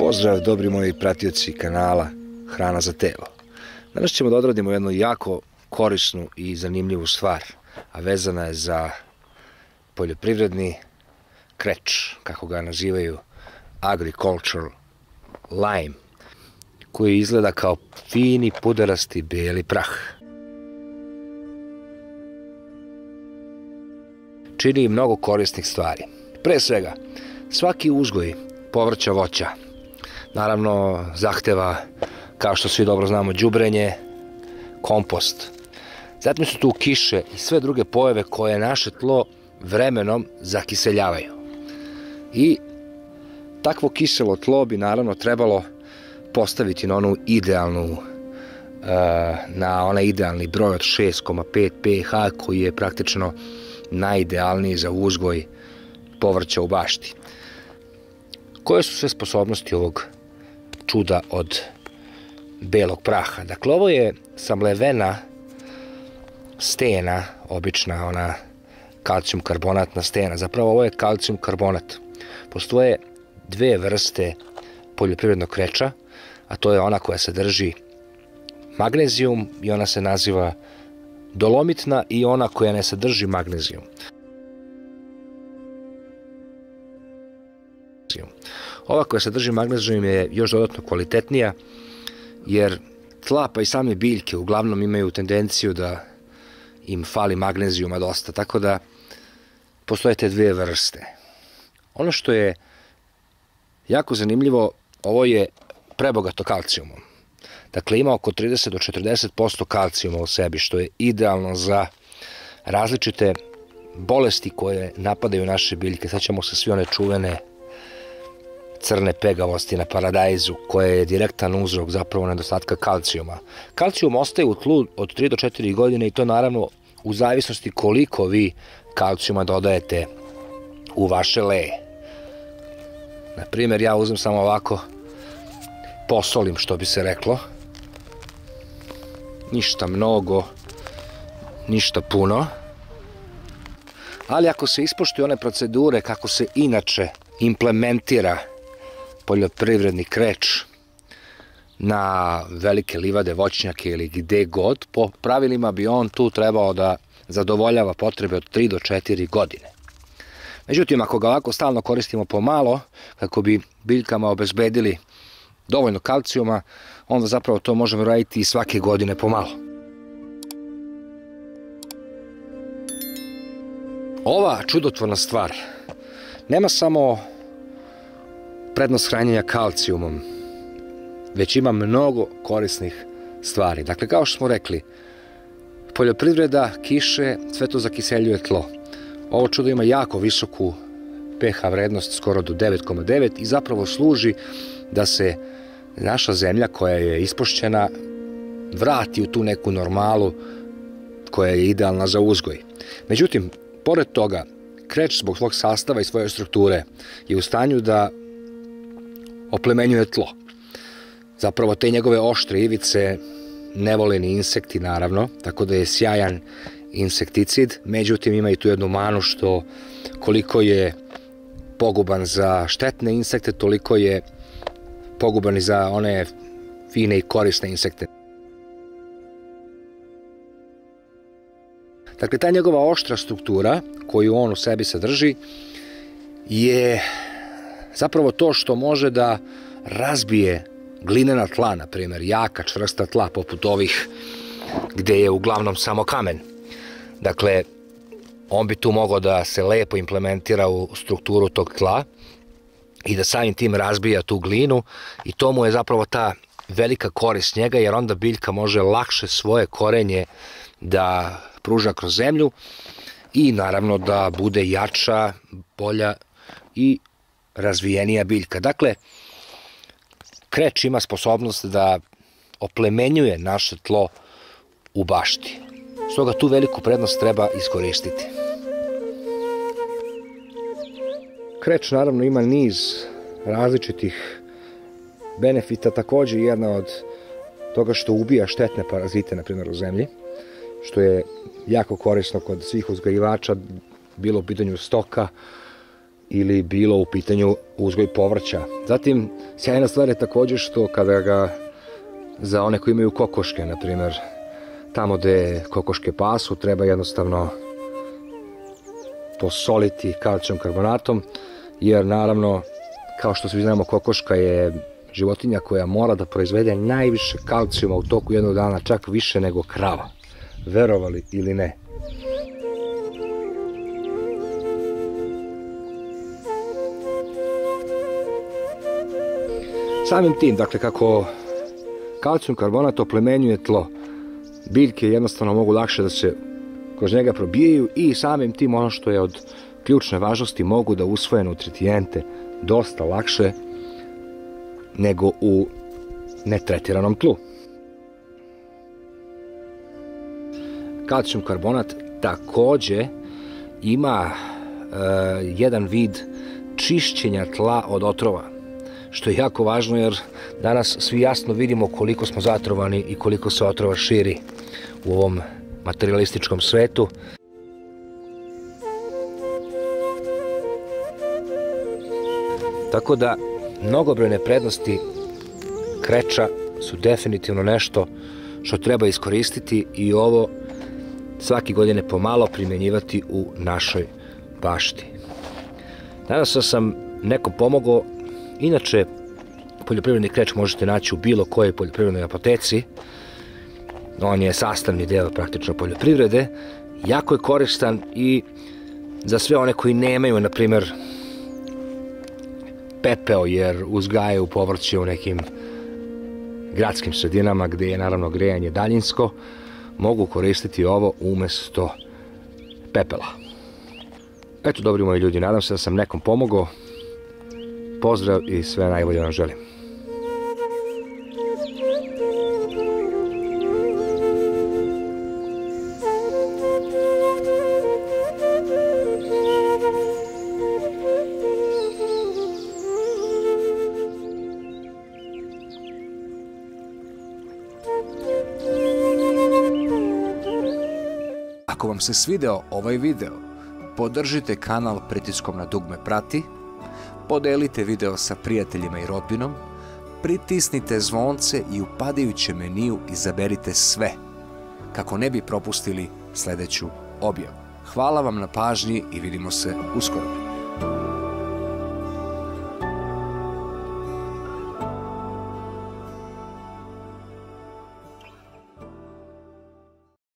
Pozdrav, dobri moji pratioci kanala Hrana za telo. Danas ćemo da odradimo jednu jako korisnu i zanimljivu stvar, a vezana je za poljoprivredni kreč, kako ga nazivaju agricultural lime, koji izgleda kao fini puderasti bijeli prah. Čini mnogo korisnih stvari. Pre svega, svaki uzgoj povrća, voća, naravno zahteva, kao što svi dobro znamo, đubrenje, kompost. Zatim su tu kiše i sve druge pojave koje naše tlo vremenom zakiseljavaju. I takvo kiselo tlo bi naravno trebalo postaviti na onu idealnu, na onaj idealni broj od 6,5 pH koji je praktično najidealniji za uzgoj povrća u bašti. Koje su sve sposobnosti ovog čuda od belog praha? Dakle, ovo je samlevena stena, obična ona kalcijum karbonatna stena. Zapravo ovo je kalcijum karbonat. Postoje dve vrste poljoprivrednog kreča, a to je ona koja sadrži magnezijum i ona se naziva dolomitna, i ona koja ne sadrži magnezijum. Ova koja sadrži magnezijum je još dodatno kvalitetnija, jer tla pa i same biljke uglavnom imaju tendenciju da im fali magnezijuma dosta, tako da postoje te dvije vrste. Ono što je jako zanimljivo, ovo je prebogato kalcijumom. Dakle, ima oko 30 do 40% kalcijuma u sebi, što je idealno za različite bolesti koje napadaju naše biljke. Sećamo se svi one čuvene crne pegavosti na paradajzu, koja je direktan uzrok zapravo nedostatka kalcijuma. Kalcijum ostaje u tlu od 3 do 4 godine i to naravno u zavisnosti koliko vi kalcijuma dodajete u vaše leje. Na primjer, ja uzmem samo ovako, posolim, što bi se reklo. Ništa mnogo, ništa puno. Ali ako se ispoštuju one procedure kako se inače implementira poljoprivredni kreč na velike livade, voćnjake ili gde god, po pravilima bi on tu trebao da zadovoljava potrebe od 3 do 4 godine. Međutim, ako ga ovako stalno koristimo pomalo, kako bi biljkama obezbedili dovoljno kalcijuma, onda zapravo to možemo raditi i svake godine pomalo. Ova čudotvorna stvar nema samo prednost hranjenja kalcijumom, već ima mnogo korisnih stvari. Dakle, kao što smo rekli, poljoprivreda, kiše, sve to zakiseljuje tlo. Ovo čudo ima jako visoku pH vrednost, skoro do 9,9, i zapravo služi da se naša zemlja koja je ispušćena vrati u tu neku normalu koja je idealna za uzgoj. Međutim, pored toga, kreč zbog svog sastava i svoje strukture je u stanju da oplemenjuje tlo. Zapravo te njegove oštre ivice ne vole ni insekti, naravno, tako da je sjajan insekticid. Međutim, ima i tu jednu manu, što koliko je poguban za štetne insekte, toliko je poguban i za one fine i korisne insekte. Dakle, ta njegova oštra struktura koju on u sebi sadrži je zapravo to što može da razbije glinena tla, na primjer, jaka, čvrsta tla, poput ovih gde je uglavnom samo kamen. Dakle, on bi tu mogao da se lepo implementira u strukturu tog tla i da samim tim razbija tu glinu, i to mu je zapravo ta velika korist njega, jer onda biljka može lakše svoje korenje da pruža kroz zemlju i naravno da bude jača, bolja i razvijenija biljka. Dakle, kreč ima sposobnost da oplemenjuje naše tlo u bašti. Stoga tu veliku prednost treba iskoristiti. Kreč naravno ima niz različitih benefita, također jedna od toga što ubija štetne parazite, na primjer u zemlji, što je jako korisno kod svih uzgajivača, bilo u pitanju stoka ili bilo u pitanju uzgoj povrća. Zatim, sjajna stvar je također što kada ga za one koji imaju kokoške, na primjer, tamo gde kokoške pasu, treba jednostavno posoliti kalcijum karbonatom, jer naravno, kao što svi znamo, kokoška je životinja koja mora da proizvede najviše kalcijuma u toku jednog dana, čak više nego krava. Verovali ili ne. Samim tim, dakle, kako kalcijum karbonat oplemenjuje tlo, biljke jednostavno mogu lakše da se kroz njega probijaju i samim tim, ono što je od ključne važnosti, mogu da usvoje nutrijente dosta lakše nego u netretiranom tlu. Kalcijum karbonat takođe ima jedan vid čišćenja tla od otrova, što je jako važno jer danas svi jasno vidimo koliko smo zatrovani i koliko se otrova širi u ovom materialističkom svetu. Tako da mnogobrojne prednosti kreča su definitivno nešto što treba iskoristiti i ovo svake godine pomalo primjenjivati u našoj bašti. Danas sam nekom pomogao. Inače, poljoprivredni kreč možete naći u bilo kojoj poljoprivrednoj apoteci. On je sastavni deo praktično poljoprivrede. Jako je koristan i za sve one koji nemaju, na primjer, pepeo, jer uzgajaju povrće u nekim gradskim sredinama gde je naravno grejanje daljinsko, mogu koristiti ovo umesto pepela. Eto, dobri moji ljudi, nadam se da sam nekom pomogao. Pozdrav i sve najbolje vam želim. Ako vam se svideo ovaj video, podržite kanal pritiskom na dugme prati, podelite video sa prijateljima i rodbinom, pritisnite zvonce i u padajućem meniju izaberite sve, kako ne bi propustili sljedeću objavu. Hvala vam na pažnji i vidimo se uskoro.